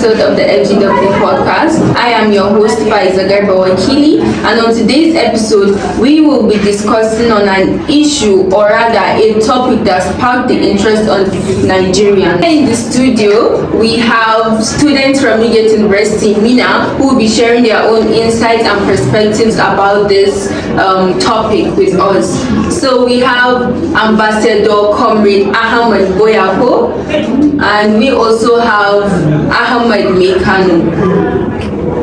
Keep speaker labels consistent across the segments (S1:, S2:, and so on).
S1: episode of the FGW podcast. I am your host, Faiza Garba Wakili, and on today's episode, we will be discussing on an issue, or rather a topic that sparked the interest of Nigerians. In the studio, we have students from Newgate University, Minna, who will be sharing their own insights and perspectives about this topic with us. So we have Ambassador Comrade Ahmed Boyako, and we also have Ahmed Mekano.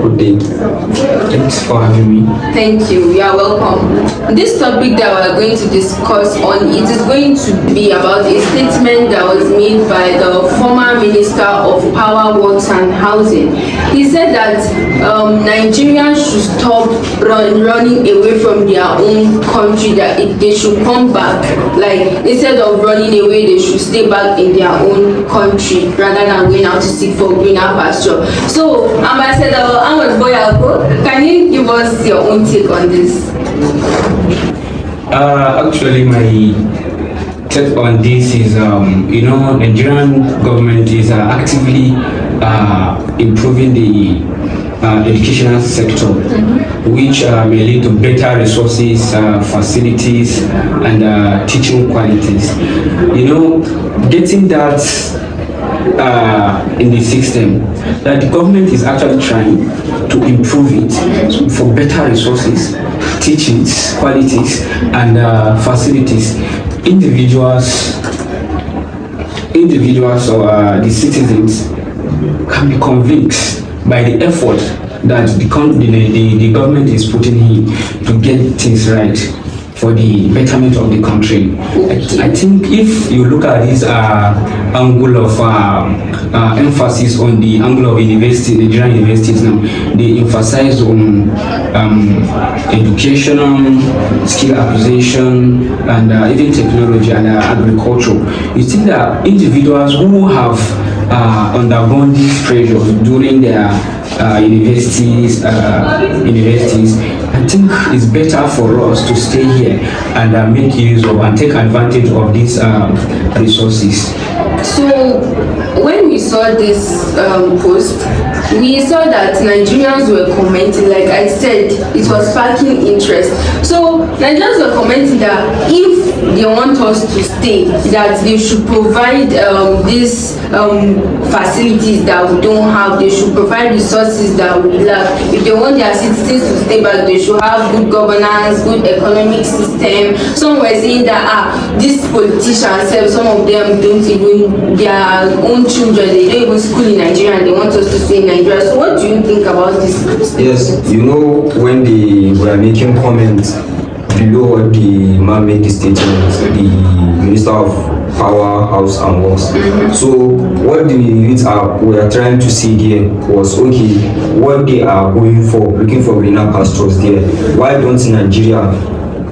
S2: Good day. Thanks for having me.
S1: Thank you. You are welcome. This topic that we are going to discuss on, it is going to be about a statement that was made by the former Minister of Power, Works and Housing. He said that Nigerians should stop running away from their own country, that they should come back. Like, instead of running away, they should stay back in their own country rather than going out to seek for greener pasture. So, Ambassador Ahmed Boyako, can you give us your own take on this?
S2: Actually, my take on this is, Nigerian government is actively improving the educational sector, which may lead to better resources, facilities, and teaching qualities. Getting that in the system, that the government is actually trying to improve it for better resources, teachings, qualities, and facilities. Individuals or the citizens can be convinced by the effort that the government is putting in to get things right for the betterment of the country. I think if you look at this angle of emphasis on the angle of Nigerian universities now, they emphasize on education, skill acquisition, and even technology and agriculture. You see that individuals who have undergone these pressures during their universities, I think it's better for us to stay here and make use of and take advantage of these resources.
S1: So, when we saw this post, we saw that Nigerians were commenting, like I said, it was sparking interest. So, Nigerians were commenting that if they want us to stay, that they should provide these facilities that we don't have, they should provide resources that we lack. If they want their citizens to stay back, they should have good governance, good economic system. Some were saying that these politicians, some of them don't even, their own children, they don't even school in Nigeria and they want us to stay in Nigeria. So what do you think about this?
S3: Yes, when they were making comments below what the man made the statement, the Minister of Power, House and Works. So what the youth were trying to see there was, okay, what they are going for, looking for greener pastures there, why don't Nigeria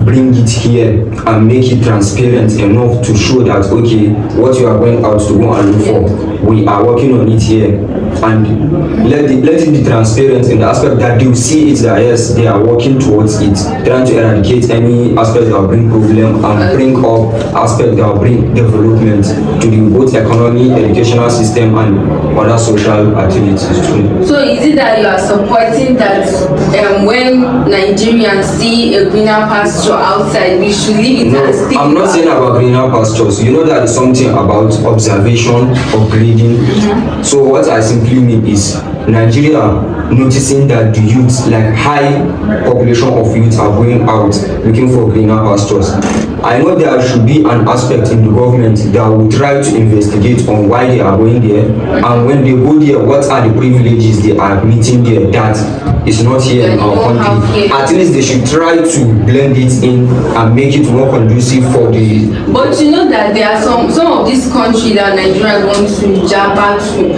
S3: bring it here and make it transparent enough to show that, okay, what you are going out to go and look for, we are working on it here, and let it be transparent in the aspect that you see it, that yes, they are working towards it, trying to eradicate any aspect that will bring problem and bring up aspect that will bring development to the both economy, educational system and other social activities too.
S1: So is it that you are supporting that when Nigerians see a greener pasture outside, we should leave it and stay?
S3: I'm not saying about greener pastures. You know that is something about observation, upgrading. So what I simply mean is Nigeria noticing that the youth, like high population of youth, are going out looking for greener pastures. I know there should be an aspect in the government that will try to investigate on why they are going there, and when they go there, what are the privileges they are meeting there that is not here in our country. At least they should try to blend it in and make it more conducive for the...
S1: But you know that there are some of these countries that Nigeria wants to jump back to.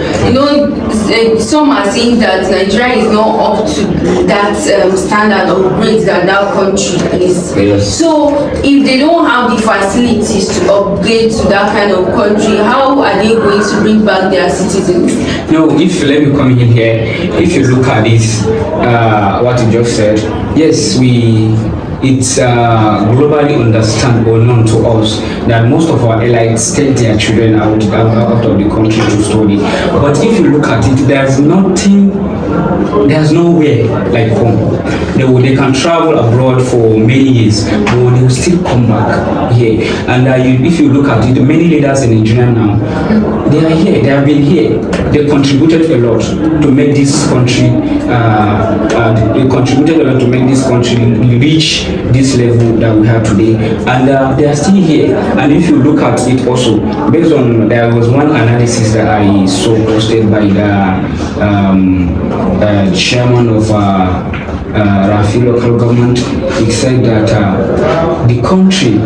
S1: Some are saying that Nigeria is not up to that standard of grades that country is.
S3: Yes.
S1: So if they don't have the facilities to upgrade to that kind of country, how are they going to bring back their citizens?
S2: No, let me come in here. If you look at this, what you just said, yes, we it's globally understand or known to us that most of our elites take their children out of the country to study. But if you look at it, there's nowhere like home. They can travel abroad for many years, but they will still come back here. And if you look at it, many leaders in Nigeria now, they are here. They have been here. They contributed a lot to make this country. They contributed a lot to make this country reach this level that we have today, and they are still here. And if you look at it also, based on, there was one analysis that I saw posted by the chairman of Rafi local government. He said that the country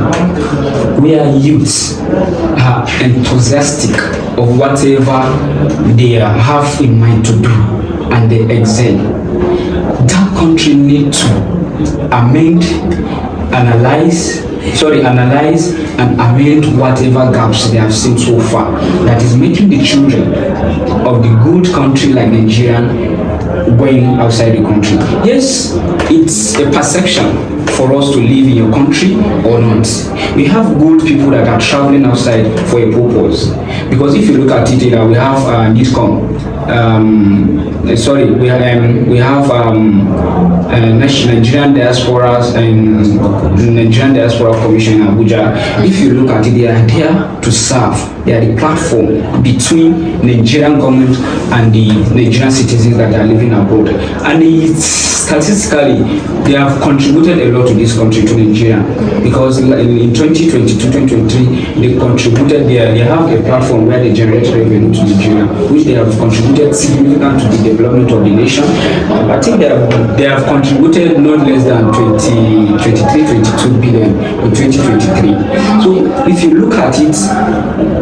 S2: where youths are enthusiastic of whatever they have in mind to do and they excel, that country need to analyze and amend whatever gaps they have seen so far that is making the children of the good country like Nigeria going outside the country. Yes, it's a perception for us to live in your country or not. We have good people that are traveling outside for a purpose. Because if you look at it, we have NITCOM. We have Nigerian diasporas and Nigerian Diaspora Commission in Abuja. If you look at it, they are there to serve. They are the platform between Nigerian government and the Nigerian citizens that are living abroad. And statistically, they have contributed a lot to this country, to Nigeria, because in 2022-2023, they contributed. They have a platform where they generate revenue to Nigeria, which they have contributed significant to the development of the nation. I think they have contributed not less than 22 billion in 2023. So if you look at it,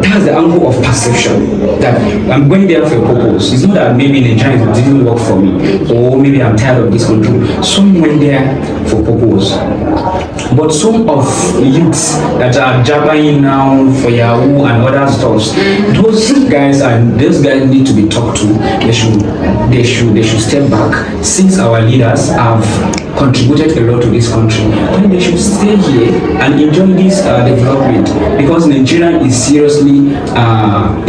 S2: that's the angle of perception, that I'm going there for a purpose. It's not that maybe Nigeria didn't work for me, or maybe I'm tired of this country. Some went there for purpose. But some of youths that are jabbering now for Yahoo and other stuffs, those guys need to be talked to. They should step back, since our leaders have contributed a lot to this country. Then they should stay here and enjoy this development, because Nigeria is seriously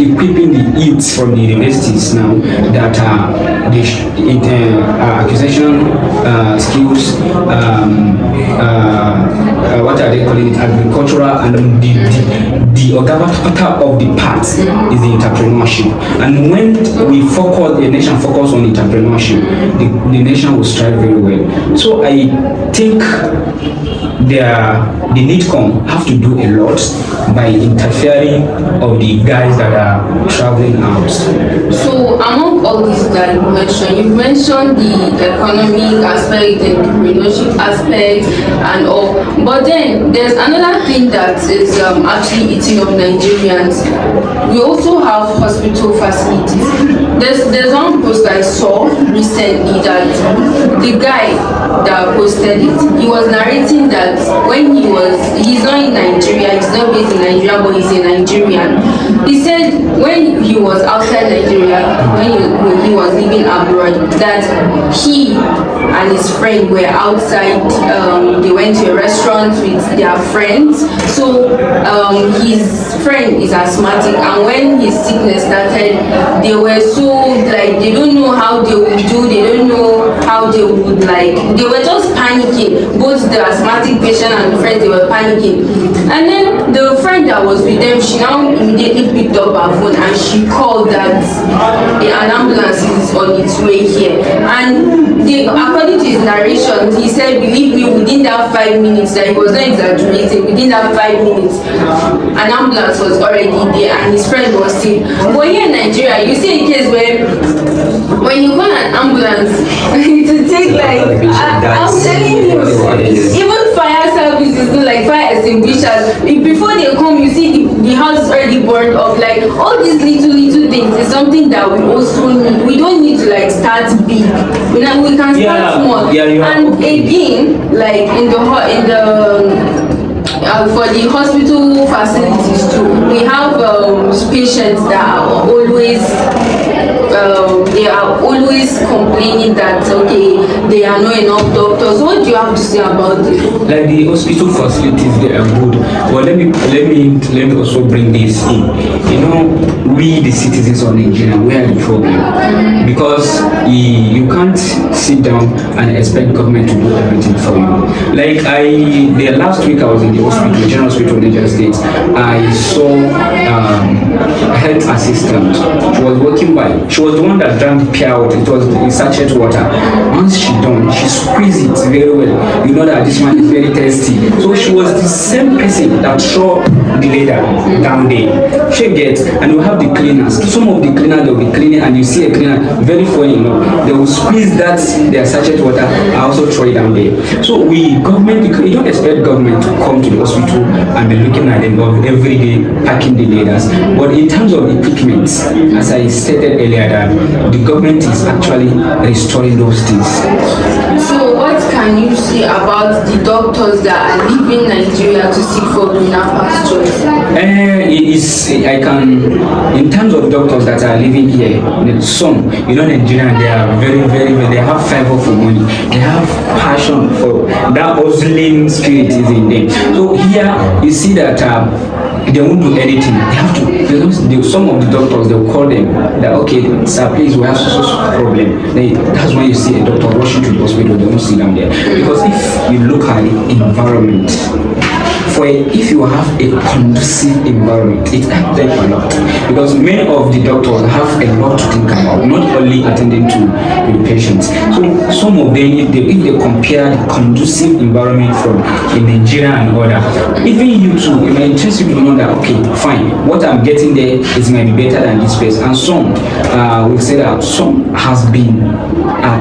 S2: equipping the youths from the universities now that acquisition skills, what are they calling it, agricultural, and the organometer of the part is the entrepreneurship. And when the nation focus on entrepreneurship, the nation will strive very well. So I think the NITCOM have to do a lot by interfering of the guys that are traveling out.
S1: So among all these that you've mentioned the economic aspect, the entrepreneurship aspect and all, but then there's another thing that is actually eating up Nigerians. We also have hospital facilities. There's one post I saw recently that the guy that posted it, he was narrating that when he's not in Nigeria, he's not based in Nigeria, but he's a Nigerian. He said when he was outside Nigeria, when he was living abroad, that he and his friend were outside, they went to a restaurant with their friends. So his friend is asthmatic, and when his sickness started, they were so they don't know how they would do, they don't know how they would they were just panicking. Both the asthmatic patient and the friend, they were panicking. And then the friend that was with them, she now immediately picked up her phone and she called that an ambulance is on its way here. And according to his narration, he said, believe me, within that 5 minutes, that he was not exaggerating, within that 5 minutes, an ambulance was already there and his friend was sick. But here in Nigeria, you see a case where when you call an ambulance, to take I'm telling you, even fire services do fire extinguishers. Before they come, you see the house is already burned up. All these little things is something that we also need. We don't need to start big. We can start small. And again, for the hospital facilities too, we have patients that are always they are always complaining that okay, there are not enough doctors. What do you have to say about this?
S2: Like the hospital facilities, they are good. But let me also bring this in. You know, we the citizens of Nigeria, we are the problem, because you can't sit down and expect government to do everything for you. Like the last week I was in the hospital, General Hospital of Nigeria State. I saw a health assistant. She was working by. She was the one that drank pure water. It was in sachet water. Once she done, she squeezed it very well. You know that this one is very tasty. So she was the same person that saw the leader down there. She gets, and you have the cleaners. Some of the cleaners, they will be cleaning, and you see a cleaner, very funny, you know, they will squeeze that their sachet water and also throw it down there. So you don't expect government to come to the hospital and be looking at them every day, packing the leaders. But in terms of equipment, as I stated earlier, that the government is actually restoring those things.
S1: So what can you say about the doctors that are leaving Nigeria to seek for greener pastures?
S2: In terms of doctors that are living here, some, you know, Nigerians, they are very, they have fervor for money. They have passion for that hustling spirit is in them. So here, you see that they won't do anything. They have to, some of the doctors, they'll call them that, okay, sir, please, we have so problem. That's why you see a doctor rushing to the hospital, they won't sit down there. Because if you look at the environment, if you have a conducive environment, it helps them a lot, because many of the doctors have a lot to think about, not only attending to the patients. So some of them, if they compare the conducive environment from in Nigeria and other, even you too, it may interest you to know that, okay, fine, what I'm getting there is maybe better than this place. And some will say that some has been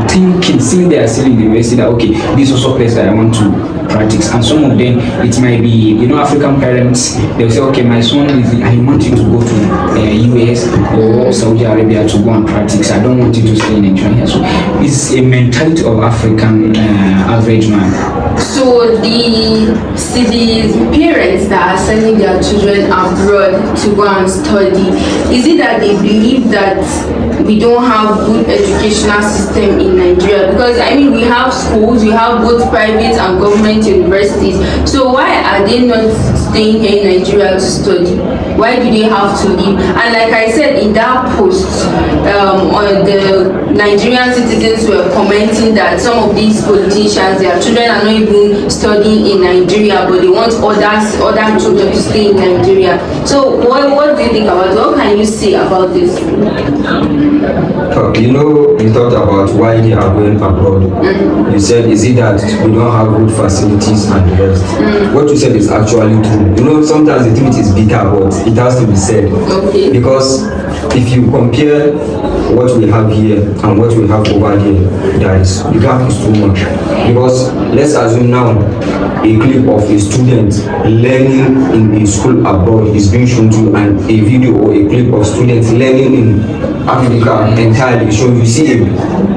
S2: thinking, seeing they are still in the university, that okay, this is also a place that I want to practice. And some of them, it might be, you know, African parents, they'll say, okay, my son I want you to go to US or Saudi Arabia to go and practice. I don't want you to stay in Nigeria. So it's a mentality of African average man.
S1: So the parents that are sending their children abroad to go and study, is it that they believe that we don't have good educational system in Nigeria? Because I mean, we have schools, we have both private and government universities. So why are they not staying here in Nigeria to study? Why do they have to leave? And like I said in that post, the Nigerian citizens were commenting that some of these politicians, their children are not even studying in Nigeria, but they want other children to stay in Nigeria. So what do you think about it? What can you say about this?
S3: You know, you talked about why they are going abroad. You said, is it that we don't have good facilities and the rest? What you said is actually true. You know, sometimes the truth is bitter, but it has to be said.
S1: Okay.
S3: Because if you compare what we have here and what we have over here, the gap is too much. Because let's assume now a clip of a student learning in a school abroad is being shown to you, and a video or a clip of students learning in Africa entirely shown, you see a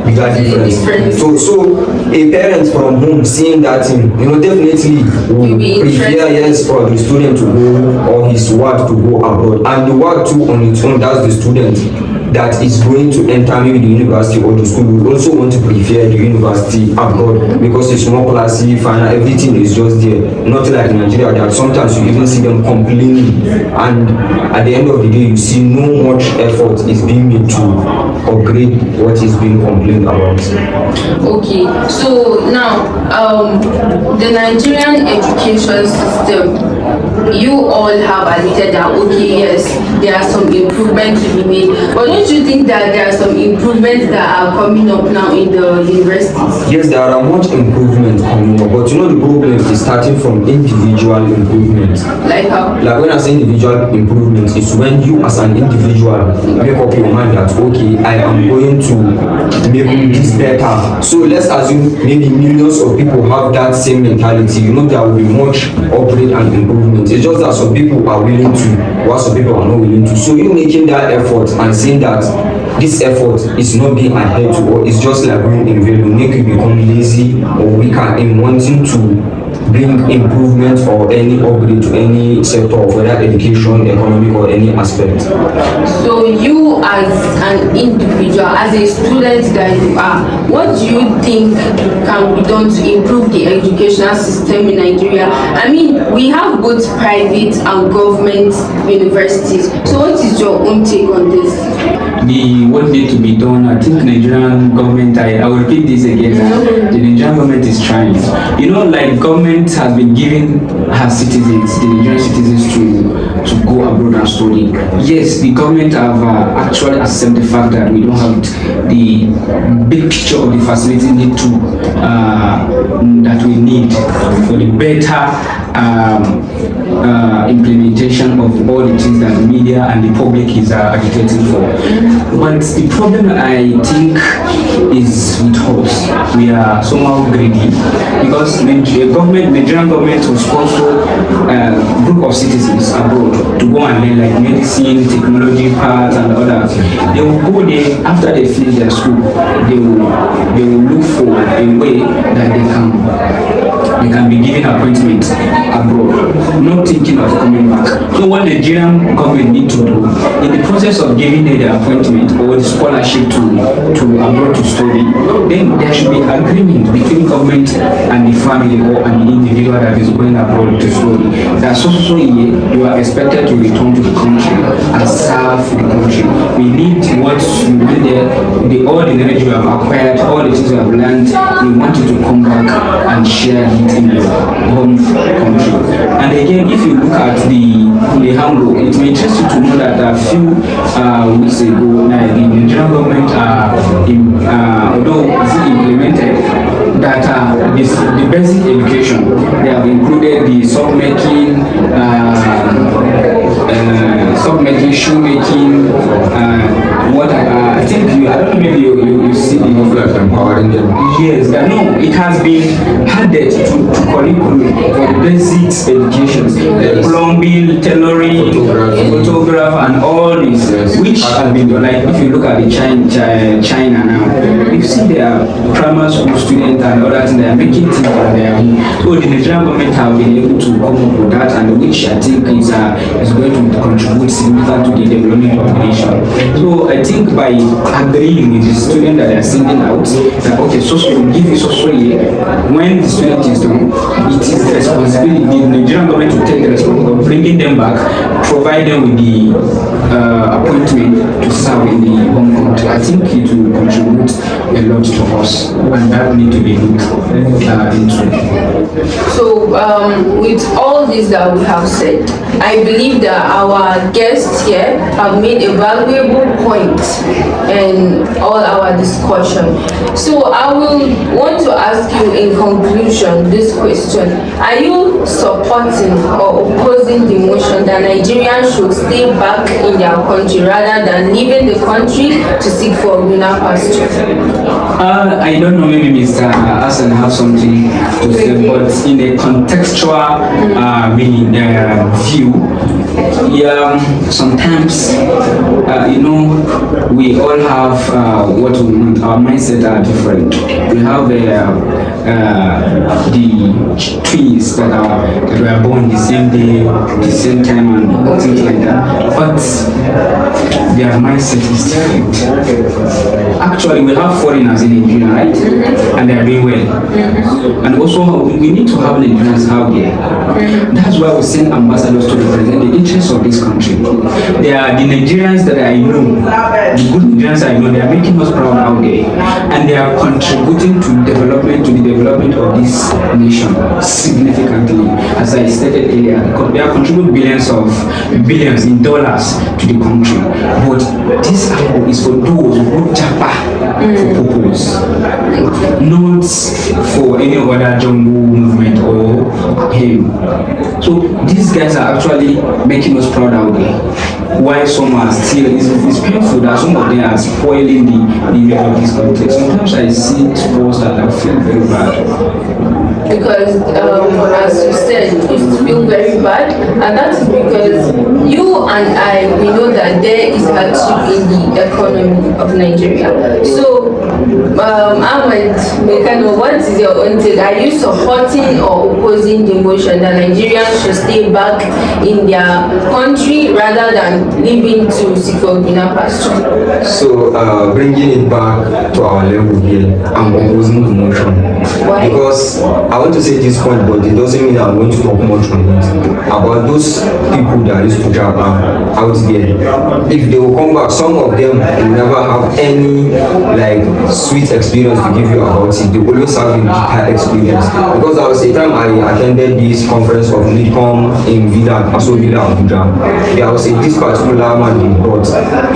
S3: bigger difference. So a parent from home seeing that thing, you know, definitely will prefer, yes, for the student to go, or his work to go abroad. And the work too on its own, that's the student that is going to enter maybe the university or the school will also want to prefer the university abroad, because it's more classy, final, everything is just there. Not like Nigeria that sometimes you even see them complaining, and at the end of the day you see no much effort is being made to upgrade what is being complained about.
S1: Okay, so now the Nigerian education system, you all have admitted that okay, yes, there are some improvements to be made, but don't you think that there are some improvements that are coming up now in the universities?
S3: Yes, there are much improvements coming up, but you know the problem is starting from individual improvements.
S1: Like how?
S3: Like when I say individual improvements, it's when you as an individual make up your mind that okay, I am going to make this better. So let's assume maybe millions of people have that same mentality. You know, there will be much upgrade and improvement. It's just that some people are willing to, while some people are not willing to. So you making that effort and seeing that this effort is not being adhered to, or it's just like going in vain, will make you become lazy or weaker in wanting to bring improvement or any upgrade to any sector of whether education, economic, or any aspect?
S1: So you as an individual, as a student that you are, what do you think can be done to improve the educational system in Nigeria? I mean, we have both private and government universities. So what is your own take on this?
S2: What need to be done, I think Nigerian government, I will repeat this again, the Nigerian government is trying. You know, like government has been giving her citizens, the Nigerian citizens to go abroad and study. Yes, the government have actually accepted the fact that we don't have the big picture of the facility that we need for the better implementation of all the things that the media and the public is agitating for. But the problem I think is with us. We are somehow greedy because Nigerian government will sponsor a group of citizens abroad to go and learn like medicine, technology parts and others. They will go there after they finish their school. They will look for a way that they can be given appointment abroad, not thinking of coming back. So what the Nigerian government need to do in the process of giving them the appointment or the scholarship to abroad to study, then there should be agreement between government and the family or an individual that is going abroad to study. That so year you are expected to return to the country and serve the country. We need what we want there, all the knowledge you have acquired, all the things you have learned, we want you to come back and share it in your home country. And again, if you look at the handle, it may interest you to know that a few weeks ago, the Nigerian government, although it's implemented, that the basic education, they have included the soap making, shoemaking, what I think I don't know, maybe you see the
S3: Like empowering them.
S2: yes, that no, it has been added to curriculum for basic education, plumbing, tailoring, photograph, and all this, which have been done. Like if you look at the China now, you see their primary school students and other things, they are making things on their own. So the Nigerian government have been able to come up with that, and which I think is going to contribute significantly to the development of the nation. So I think by agreeing with the student that they are sending out, that okay, so we give you so year, when the student is done, it is the responsibility of the Nigerian government to take the responsibility of bringing them back, provide them with the appointment to serve in the home country. I think it will contribute a lot to us, and that need to be looked into.
S1: So with all this that we have said, I believe that our guests here have made a valuable point in all our discussion. So I will want to ask you in conclusion this question: are you supporting or opposing the motion that Nigerians should stay back in their country rather than leaving the country to seek for greener pasture?
S2: I don't know, maybe Mr. Hassan have something to say, but in a contextual view, sometimes we all have what we want. Our mindset are different. We have the twins that were born the same day, the same time, and things like that. But their mindset is different. Actually, we have foreigners in Nigeria, right? And they are doing well. And also, we need to have Nigerians out there. That's why we send ambassadors to represent the interests of this country. They are the Nigerians that I know, the good Nigerians I know, they are making us proud out there. And they are contributing to the development of this nation significantly. As I stated earlier, they are contributing billions in dollars to the country. But this apple is for those who japa for purpose, not for any other jungle movement or him. So these guys are actually making us proud out there. While some are still, it's painful that some of them are spoiling the image of this country. Sometimes I see posts that I feel very bad.
S1: Because as you said, you feel very bad, and that is because you you and I, we know that there is hardship in the economy of Nigeria. So, Ahmed Mekano, what is your own take? Are you supporting or opposing the motion that Nigerians should stay back in their country rather than leaving to seek for greener pasture?
S3: So, bringing it back to our level here, I'm opposing the motion.
S1: Why?
S3: Because I want to say this point, but it doesn't mean I'm going to talk much on it. About those people that used to job out there. If they will come back, some of them will never have any like sweet experience to give you about it. They always have a bitter experience. Because there was a time I attended this conference of Midcom in Villa, Aso Villa, Abuja. There was this particular man he brought.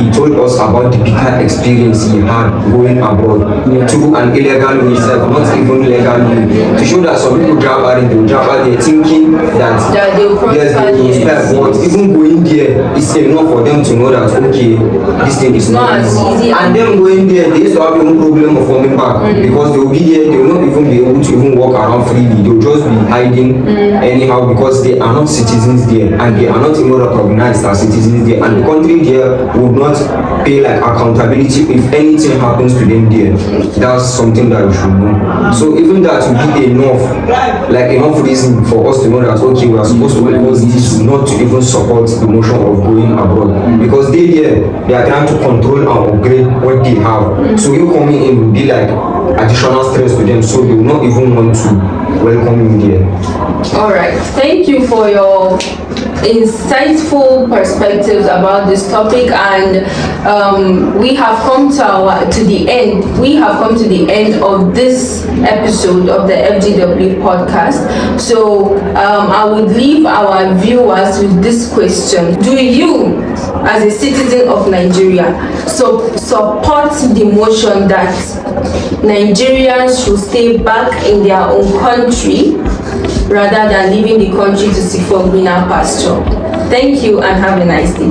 S3: He told us about the bitter experience he had going abroad through an illegal way, not even legal way. To show that some people job out there thinking that yes, they will spend, but even going there is enough for them to know that okay, this thing is not easy. And them going there, they used to have no problem of coming back because they will be there, they will not even be able to even walk around freely. They will just be hiding anyhow because they are not citizens there and they are not even recognized as citizens there. And the country there would not pay like accountability if anything happens to them there. That's something that we should know. So even that will be enough reason for us to know that okay, we are supposed to oppose this, not to even support the motion of going abroad. Because they are trying to control and upgrade what they have. So you coming in will be like additional stress to them, so they will not even want to welcome you there.
S1: Alright, thank you for your insightful perspectives about this topic, and we have come to the end. We have come to the end of this episode of the FGW podcast. So I would leave our viewers with this question: do you, as a citizen of Nigeria, support the motion that Nigerians should stay back in their own country rather than leaving the country to seek for greener pasture? Thank you and have a nice day.